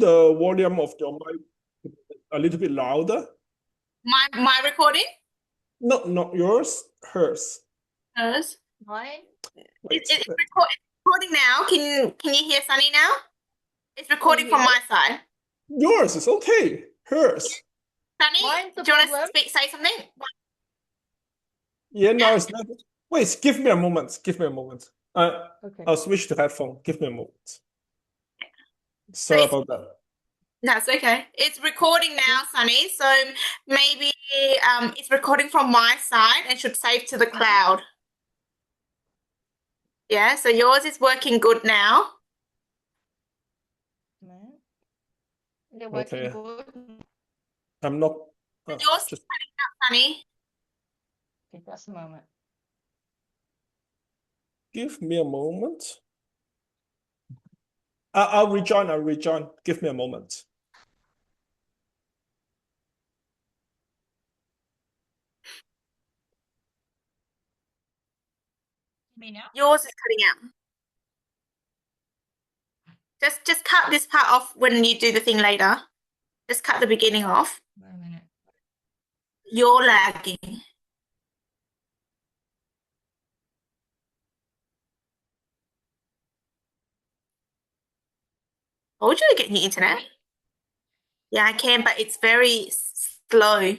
the volume of your mic a little bit louder? My recording? No, not yours, hers. Hers. Mine? It's recording now. Can you hear Sunny now? It's recording from my side. Yours is okay. Hers. Sunny, do you want to say something? Yeah, no, it's not. Wait, give me a moment. Give me a moment. Okay. I'll switch to headphone. Give me a moment. Sorry about that. That's okay. It's recording now, Sunny. So maybe it's recording from my side and should save to the cloud. Yeah, so yours is working good now. They're working Okay. good. I'm not. Yours Just is cutting out, Sunny. Okay, just a moment. give me a moment. I'll rejoin. I'll rejoin. Give me a moment. Me now? Yours is cutting out. Just cut this part off when you do the thing later. Just cut the beginning off. Wait a minute. You're lagging. Told you to get new internet. Yeah, I can, but it's very slow.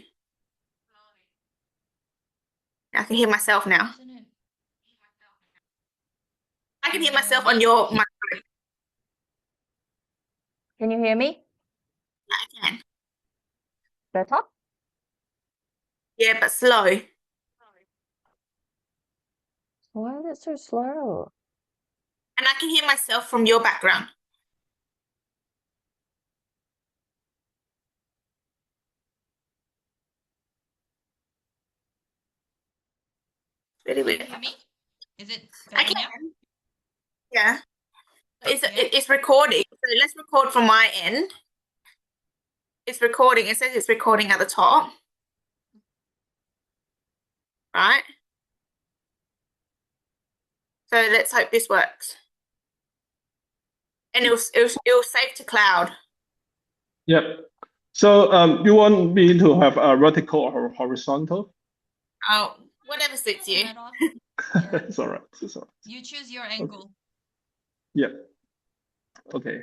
I can hear myself now. Isn't it? I can hear myself on your mic. Can you hear me? Yeah, I can. Better? Yeah, but slow. Why is it so slow? And I can hear myself from your background. Really weird. Can you hear me? Is it I better now? can. Yeah. It's recording. So let's record from my end. It's recording. It says it's recording at the top. Right? So let's hope this works. And it'll save to cloud. Yep. So you want me to have a vertical or horizontal? Oh, whatever suits you. Yeah. It's all right. It's all right. You choose your angle. Yep. Okay.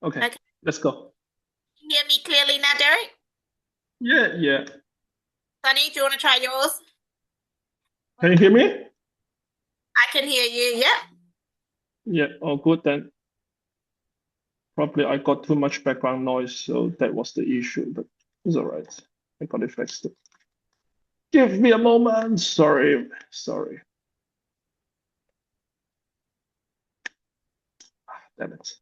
Okay. Okay. Let's go. Can you hear me clearly now, Derrick? Yeah, yeah. Sunny, do you want to try yours? Can you hear me? I can hear you. Yep. Yeah, all good then. Probably I got too much background noise, so that was the issue, but it's all right. I got it fixed. Give me a moment. Sorry. Damn it.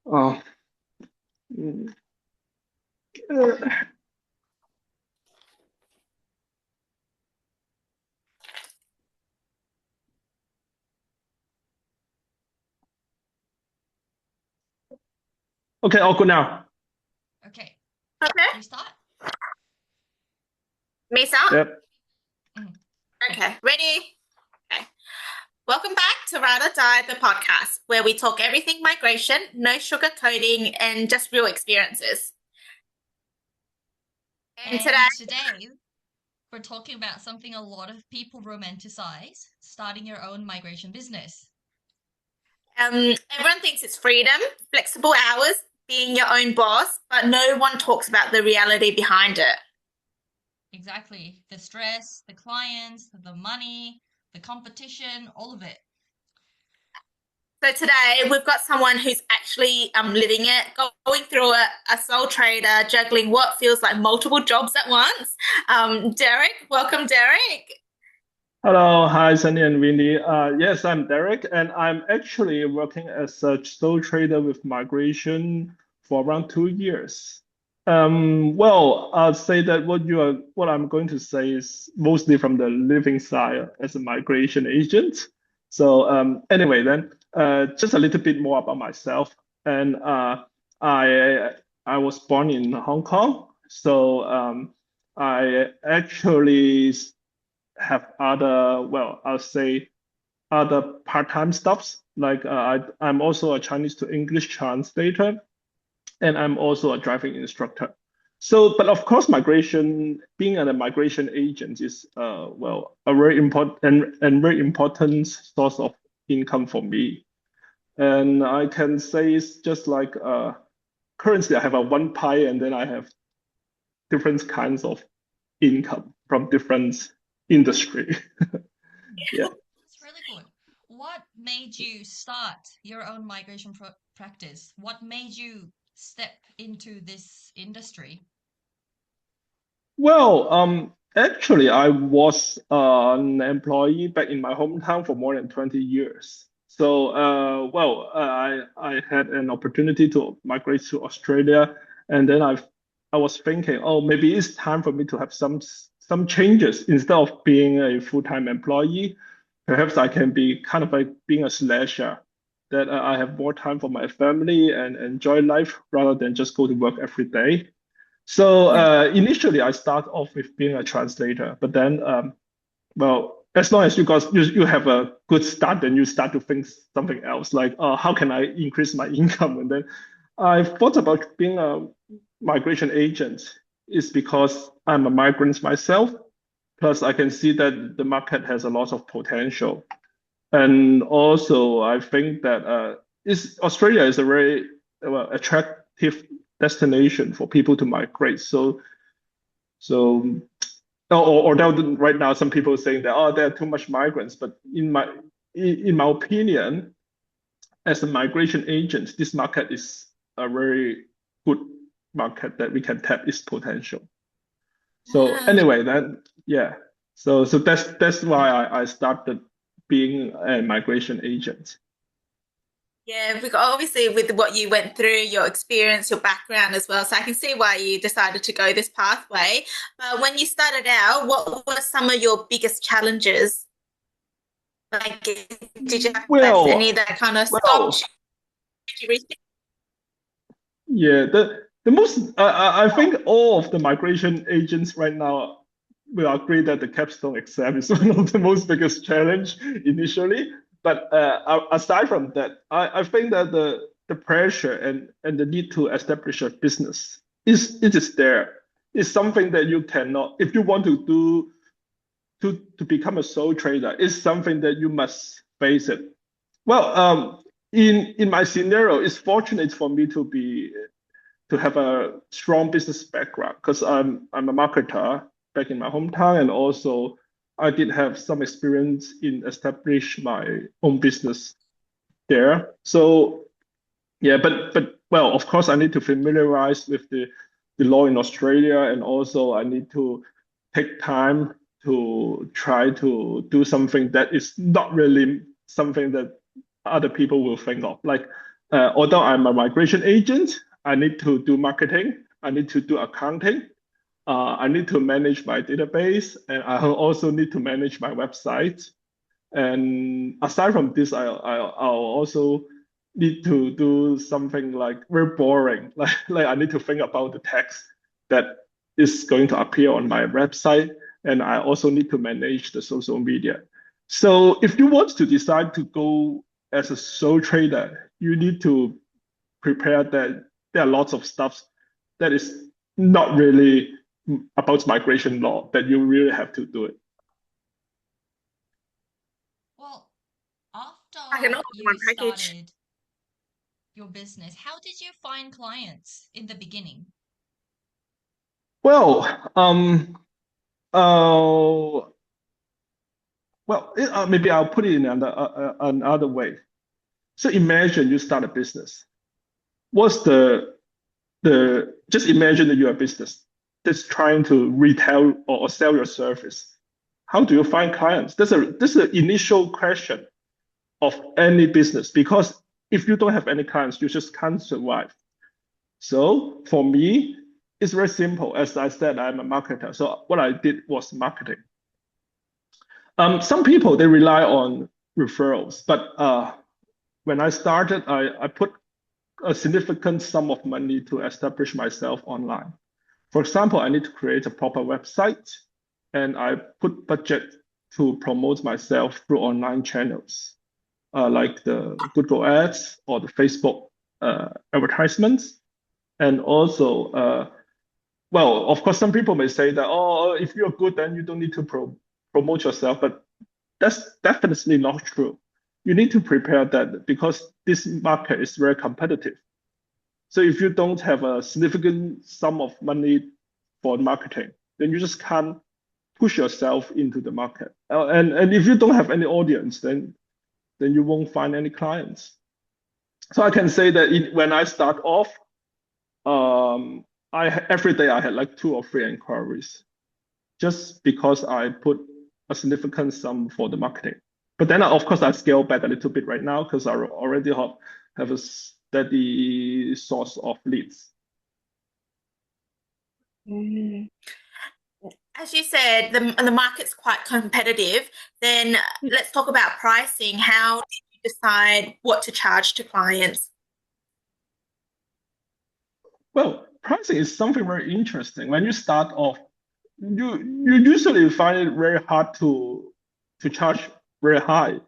Oh. Okay, all good now. Okay. Okay. You start? Me start? Yep. Okay. Ready? Okay. Welcome back to Ride or Die, the podcast, where we talk everything migration, no sugarcoating, and just real experiences. And today we're talking about something a lot of people romanticize, starting your own migration business. Everyone thinks it's freedom, flexible hours, being your own boss, but no one talks about the reality behind it. Exactly. The stress, the clients, the money, the competition, all of it. So today we've got someone who's actually living it, going through a sole trader, juggling what feels like multiple jobs at once. Derrick, welcome, Derrick. Hello, hi, Sunny and Windy. Yes, I'm Derrick, and I'm actually working as a sole trader with migration for around 2 years. Well, I'll say that what I'm going to say is mostly from the living side as a migration agent. So anyway, then just a little bit more about myself. And I was born in Hong Kong, so I actually have other, well, I'll say other part-time stuffs. Like I'm also a Chinese to English translator, and I'm also a driving instructor. So, but of course, being a migration agent is well, a very important and very important source of income for me. And I can say it's just like currently I have a one pie, and then I have different kinds of income from different industry. Yeah. That's really good. What made you start your own migration practice? What made you step into this industry? Well, actually, I was an employee back in my hometown for more than 20 years. So, I had an opportunity to migrate to Australia, and then I was thinking, oh, maybe it's time for me to have some changes instead of being a full-time employee. Perhaps I can be kind of like being a slasher, that I have more time for my family and enjoy life rather than just go to work every day. So initially, I start off with being a translator, but then, well, as long as you have a good start, then you start to think something else, like, how can I increase my income? And then I thought about being a migration agent. Is because I'm a migrant myself. Plus, I can see that the market has a lot of potential, and also I think that Australia is a very well, attractive destination for people to migrate. So although right now some people are saying that there are too much migrants, but in my opinion, as a migration agent, this market is a very good market that we can tap its potential. So Ah. anyway, then yeah, so that's why I started being a migration agent. Yeah, because obviously with what you went through, your experience, your background as well. So I can see why you decided to go this pathway. But when you started out, what were some of your biggest challenges? Like, did you have like any Well, that kind of stopped well, you? Did you reach? yeah, the most I think all of the migration agents right now will agree that the capstone exam is one of the most biggest challenge initially. But aside from that, I think that the pressure and the need to establish a business it is there. It's something that you cannot, if you want to do to become a sole trader, it's something that you must face it. Well, in my scenario, it's fortunate for me to have a strong business background because I'm a marketer back in my hometown, and also I did have some experience in establish my own business there. So yeah, but well, of course, I need to familiarize with the law in Australia, and also I need to take time to try to do something that is not really something that other people will think of. Like, although I'm a migration agent, I need to do marketing, I need to do accounting, I need to manage my database, and I also need to manage my website. And aside from this, I'll also need to do something like very boring, like I need to think about the text that is going to appear on my website, and I also need to manage the social media. So if you want to decide to go as a sole trader, you need to prepare that there are lots of stuff that is not really about migration law that you really have to do it. Well, I can after all in one you package. started your business, how did you find clients in the beginning? Well, uh, maybe I'll put it in another way. So imagine you start a business. What's the just imagine that you're a business that's trying to retail or sell your service. How do you find clients? This is an initial question of any business, because if you don't have any clients, you just can't survive. So for me, it's very simple. As I said, I'm a marketer. So what I did was marketing. Some people they rely on referrals, but when I started, I put a significant sum of money to establish myself online. For example, I need to create a proper website, and I put budget to promote myself through online channels, like the Google Ads or the Facebook advertisements. And also, well, of course, some people may say that, oh, if you're good, then you don't need to promote yourself. But that's definitely not true. You need to prepare that because this market is very competitive. So if you don't have a significant sum of money for marketing, then you just can't push yourself into the market. And if you don't have any audience, then you won't find any clients. So I can say that when I start off, every day I had like 2 or 3 inquiries, just because I put a significant sum for the marketing. But then, of course, I scale back a little bit right now because I already have a steady source of leads. As you said, the market's quite competitive. Then let's talk about pricing. How did you decide what to charge to clients? Well, pricing is something very interesting. When you start off, you usually find it very hard to charge very high.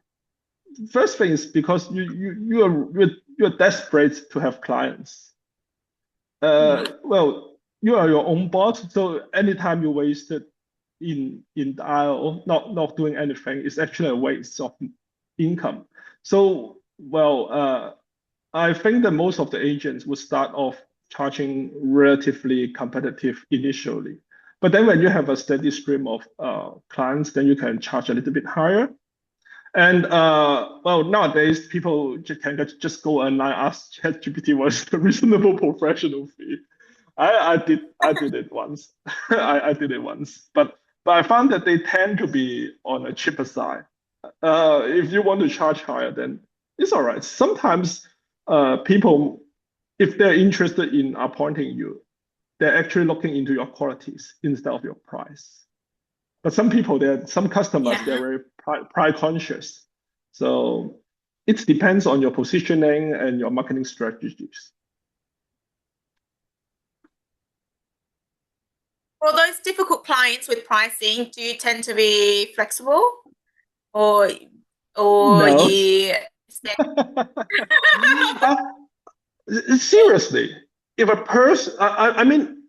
First thing is because you're desperate to have clients. Well, you are your own boss, so anytime you wasted in the aisle not doing anything is actually a waste of income. So, well, I think that most of the agents would start off charging relatively competitive initially. But then when you have a steady stream of clients, then you can charge a little bit higher. And well, nowadays people can just go online, ask ChatGPT what's the reasonable professional fee. I did it once. I did it once, but I found that they tend to be on a cheaper side. If you want to charge higher, then it's all right. Sometimes people, if they're interested in appointing you, they're actually looking into your qualities instead of your price. But some customers, they're very pride conscious. So it depends on your positioning and your marketing strategies. For those difficult clients with pricing, do you tend to be flexible, or No. you? Seriously, if a person, I mean,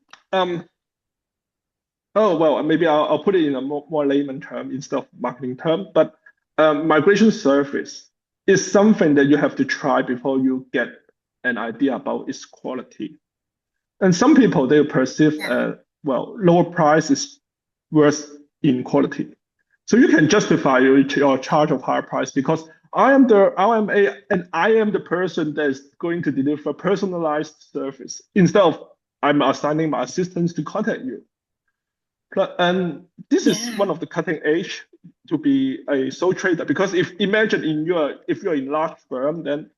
oh well, maybe I'll put it in a more layman term instead of marketing term. But migration service is something that you have to try before you get an idea about its quality. And some people, they perceive well, lower price is worse in quality. So you can justify your charge of higher price because I am the person that's going to deliver personalized service instead of I'm assigning my assistants to contact you. And this is one of the cutting edge to be a sole trader, because if you're in large firm, then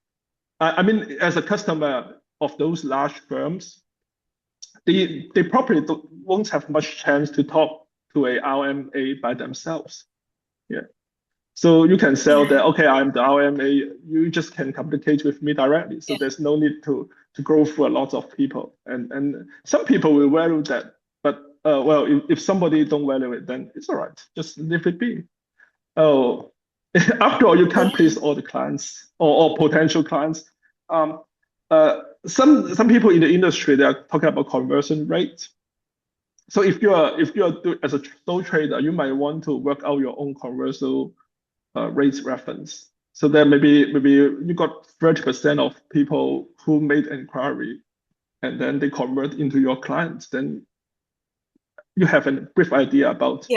I mean, as a customer of those large firms, they probably won't have much chance to talk to a RMA by themselves. Yeah. So you can sell that, okay, I'm the RMA, you just can communicate with me directly. So there's no need to go through a lot of people. And some people will value that. But well, if somebody don't value it, then it's all right. Just leave it be. Oh, after all, you can't please all the clients or potential clients. Some people in the industry, they are talking about conversion rate. So if you are as a sole trader, you might want to work out your own conversion rates reference. So then maybe you got 30% of people who made inquiry, and then they convert into your clients. Then you have a brief idea about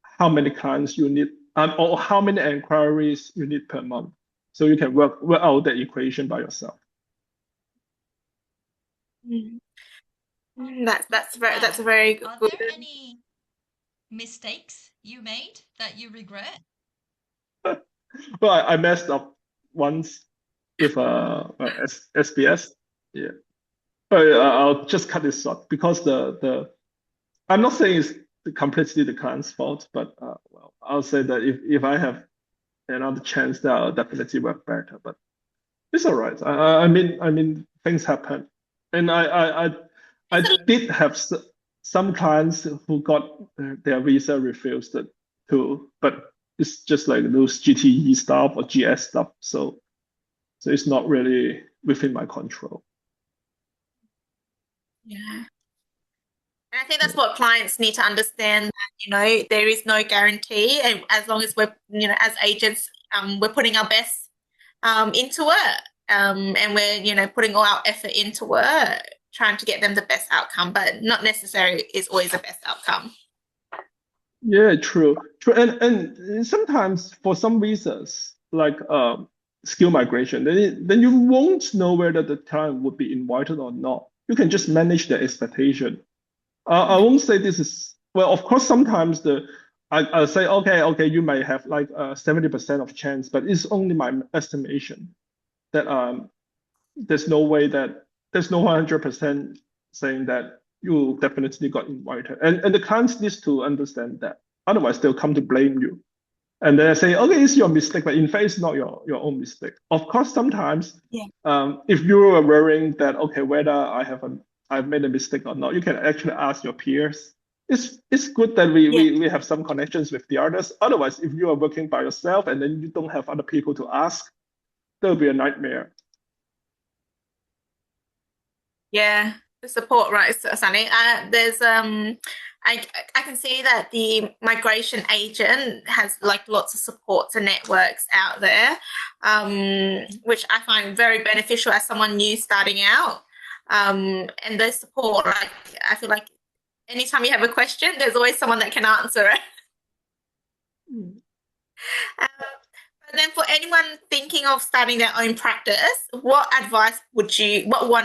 how many clients you need, or how many inquiries you need per month. So you can work out the equation by yourself. That's a very good. Are there any mistakes you made that you regret? Well, I messed up once with SBS. Yeah, but I'll just cut this short because I'm not saying it's completely the client's fault, but well, I'll say that if I have another chance, that I'll definitely work better. But it's all right. I mean things happen, and I did have some clients who got their visa refused too, but it's just like those GTE stuff or GS stuff. So it's not really within my control. Yeah. And I think that's what clients need to understand that, there is no guarantee. And as long as we're, as agents, we're putting our best into it. And we're, putting all our effort into it, trying to get them the best outcome, but not necessarily is always the best outcome. Yeah, true. And sometimes for some visas, like skill migration, then you won't know whether the client would be invited or not. You can just manage the expectation. I won't say this is, well, of course, sometimes I'll say, okay, you may have like 70% of chance, but it's only my estimation that there's no 100% saying that you definitely got invited. And the clients needs to understand that. Otherwise, they'll come to blame you. And they say, okay, it's your mistake, but in fact, it's not your own mistake. Of course, sometimes, if you are worrying that, okay, whether I've made a mistake or not, you can actually ask your peers. It's good that we have some connections with the others. Otherwise, if you are working by yourself and then you don't have other people to ask, that'll be a nightmare. Yeah, the support, right, Sunny. There's I can see that the migration agent has like lots of supports and networks out there, which I find very beneficial as someone new starting out. And the support, like I feel like anytime you have a question, there's always someone that can answer it. But then for anyone thinking of starting their own practice, what one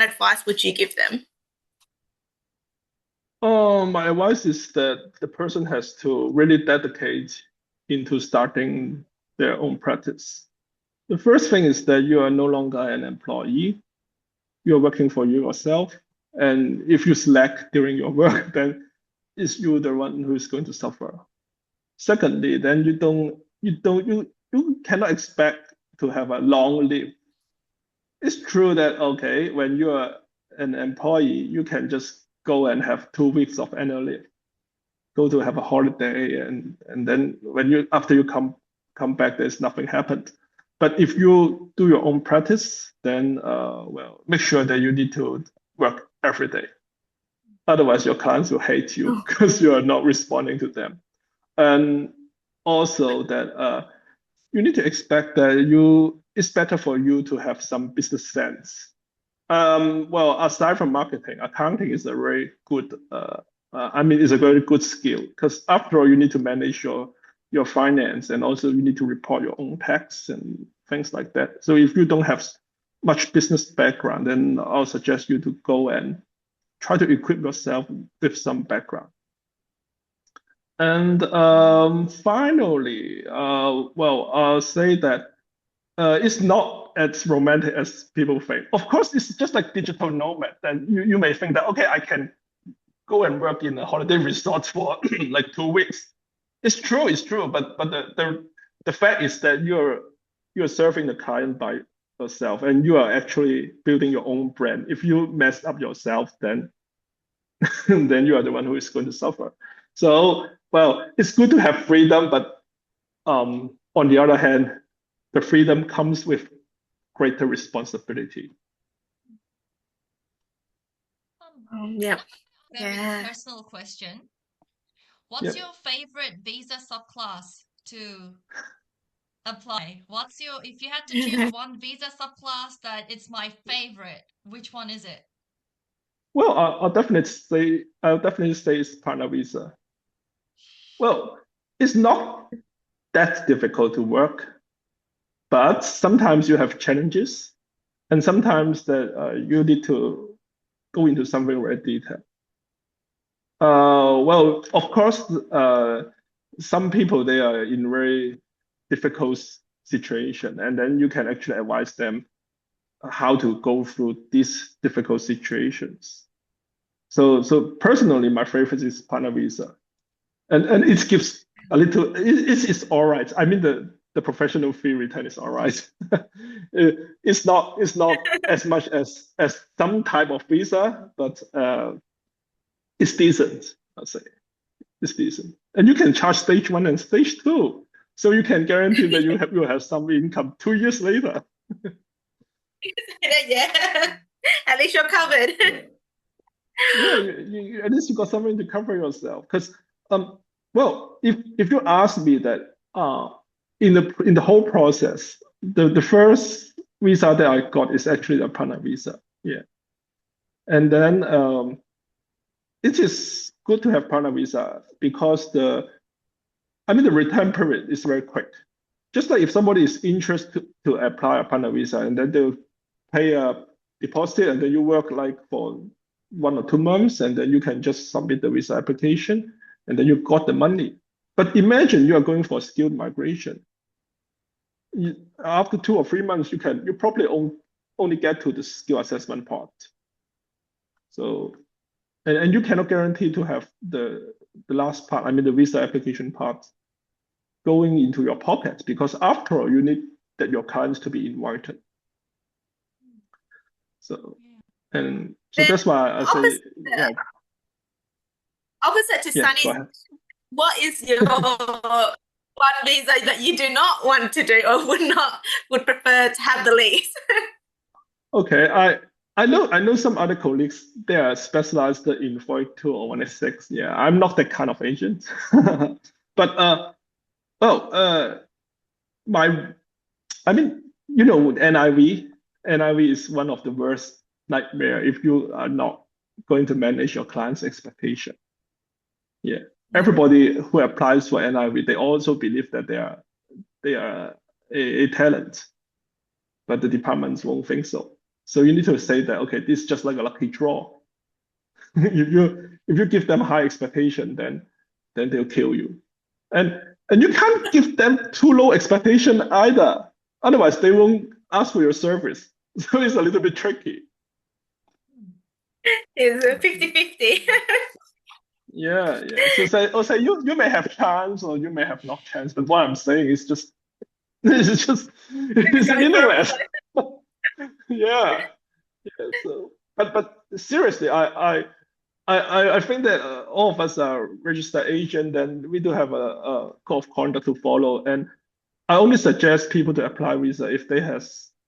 advice would you give them? My advice is that the person has to really dedicate into starting their own practice. The first thing is that you are no longer an employee. You're working for yourself. And if you slack during your work, then it's you the one who is going to suffer. Secondly, then you cannot expect to have a long leave. It's true that, okay, when you are an employee, you can just go and have 2 weeks of annual leave, go to have a holiday, and then after you come back, there's nothing happened. But if you do your own practice, then make sure that you need to work every day. Otherwise, your clients will hate you because you are not responding to them. And also that you need to expect that it's better for you to have some business sense. Aside from marketing, accounting is a very good, it's a very good skill because after all, you need to manage your finance and also you need to report your own tax and things like that. So if you don't have much business background, then I'll suggest you to go and try to equip yourself with some background. And finally, I'll say that it's not as romantic as people think. Of course, it's just like digital nomad. Then you may think that, okay, I can go and work in a holiday resort for like 2 weeks. It's true. But the fact is that you're serving the client by yourself and you are actually building your own brand. If you mess up yourself, then you are the one who is going to suffer. So, it's good to have freedom, but on the other hand, the freedom comes with greater responsibility. Yeah. Very personal question. What's your favorite visa subclass to apply? If you had to choose one visa subclass that it's my favorite, which one is it? Well, I'll definitely say it's partner visa. Well, it's not that difficult to work, but sometimes you have challenges, and sometimes that you need to go into something very detailed. Of course, some people they are in very difficult situation, and then you can actually advise them how to go through these difficult situations. So personally, my favorite is partner visa, and it gives a little. It's all right. I mean the professional fee return is all right. It's not as much as some type of visa, but it's decent, I'll say. is decent. And you can charge stage 1 and stage 2. So you can guarantee that you'll have some income 2 years later. Yeah, at least you're covered. At least you got something to cover yourself. Because well, if you ask me that in the whole process, the first visa that I got is actually a partner visa. Yeah. And then it is good to have partner visa because the return period is very quick. Just like if somebody is interested to apply a partner visa and then they'll pay a deposit and then you work like for 1 or 2 months and then you can just submit the visa application and then you got the money. But imagine you are going for skilled migration. After 2 or 3 months, you probably only get to the skill assessment part. So, and you cannot guarantee to have the last part, the visa application part going into your pocket because after all, you need that your clients to be invited. So, and so that's why I say, yeah. Opposite to Sunny, what is your one visa that you do not want to do or would prefer to have the least? Okay, I know some other colleagues, they are specialized in 482 or 186. Yeah, I'm not that kind of agent. But NIV is one of the worst nightmare if you are not going to manage your client's expectation. Yeah. Everybody who applies for NIV, they also believe that they are a talent, but the departments won't think so. So you need to say that, okay, this is just like a lucky draw. If you give them high expectation, then they'll kill you. And you can't give them too low expectation either. Otherwise, they won't ask for your service. So it's a little bit tricky. It's a 50-50. Yeah. So you may have chance or you may have not chance, but what I'm saying is it's meaningless. Yeah. So, but seriously, I think that all of us are registered agent, and we do have a code of conduct to follow. And I only suggest people to apply visa if they have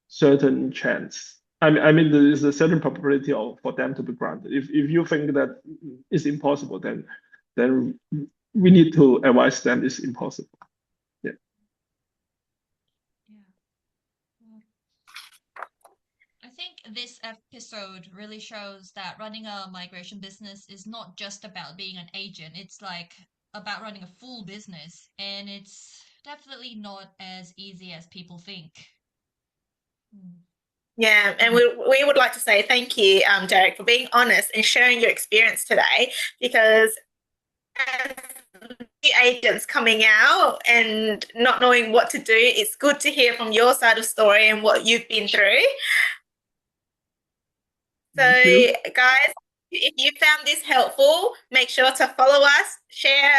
certain chance. There is a certain probability for them to be granted. If you think that it's impossible, then we need to advise them it's impossible. Yeah. I think this episode really shows that running a migration business is not just about being an agent. It's like about running a full business, and it's definitely not as easy as people think. Yeah, and we would like to say thank you, Derrick, for being honest and sharing your experience today, because as new agents coming out and not knowing what to do, it's good to hear from your side of story and what you've been through. So, guys, if you found this helpful, make sure to follow us, share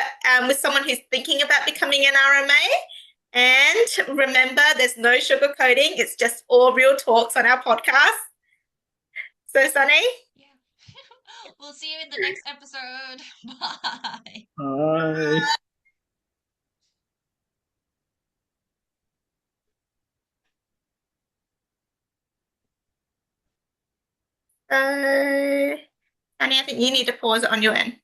with someone who's thinking about becoming an RMA. And remember, there's no sugarcoating. It's just all real talks on our podcast. So, Sunny? Yeah. We'll see you in the next episode. Bye. Bye. Sunny, I think you need to pause it on your end.